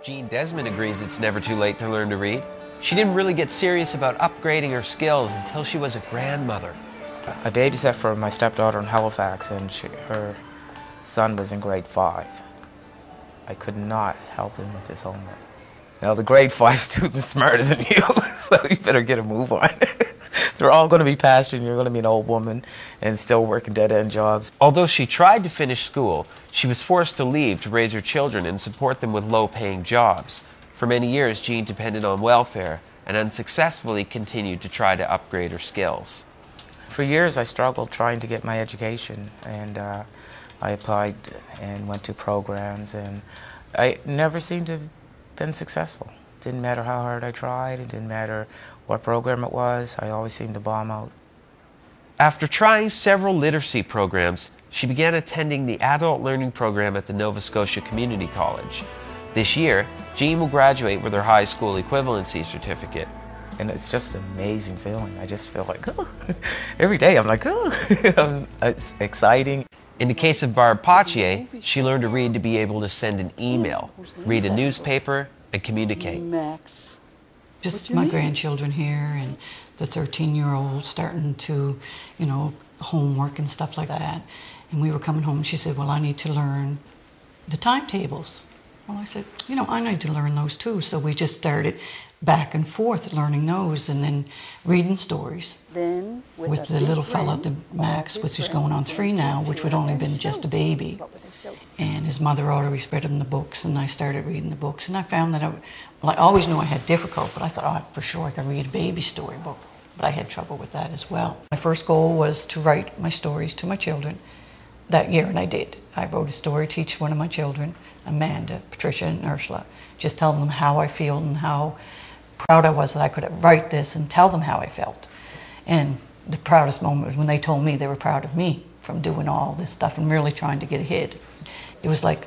Jean Desmond agrees it's never too late to learn to read. She didn't really get serious about upgrading her skills until she was a grandmother. I babysat for my stepdaughter in Halifax, and her son was in grade 5. I could not help him with his homework. Now, the grade 5 student is smarter than you, so you better get a move on. They're all going to be past you, and you're going to be an old woman and still working dead-end jobs. Although she tried to finish school, she was forced to leave to raise her children and support them with low-paying jobs. For many years, Jean depended on welfare and unsuccessfully continued to try to upgrade her skills. For years, I struggled trying to get my education, and I applied and went to programs, and I never seemed to have been successful. Didn't matter how hard I tried, it didn't matter what program it was, I always seemed to bomb out. After trying several literacy programs, she began attending the adult learning program at the Nova Scotia Community College. This year, Jean will graduate with her high school equivalency certificate. And it's just an amazing feeling. I just feel like, oh, every day I'm like, oh, it's exciting. In the case of Barb Pottier, she learned to read to be able to send an email, read a newspaper, and communicate. Just my grandchildren here and the 13-year-old starting to, homework and stuff like that. And we were coming home and she said, well, I need to learn the timetables. Well, I said, I need to learn those too. So we just started back and forth learning those and then reading stories. Then with the little fella, the Max, which is going on 3 now, which would only been just a baby. And his mother always read him the books, and I started reading the books. And I found that I always knew I had difficult, but I thought, for sure I could read a baby storybook. But I had trouble with that as well. My first goal was to write my stories to my children that year, and I did. I wrote a story to each one of my children, Amanda, Patricia, and Ursula, just telling them how I feel and how proud I was that I could write this and tell them how I felt. And the proudest moment was when they told me they were proud of me from doing all this stuff and really trying to get ahead. It was like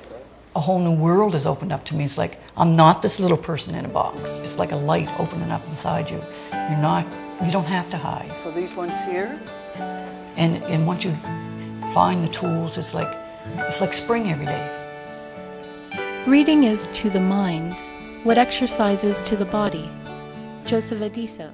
a whole new world has opened up to me. It's like I'm not this little person in a box. It's like a light opening up inside you. You don't have to hide. So these ones here? And once you find the tools, it's like spring every day. Reading is to the mind what exercise is to the body. Joseph Adiso.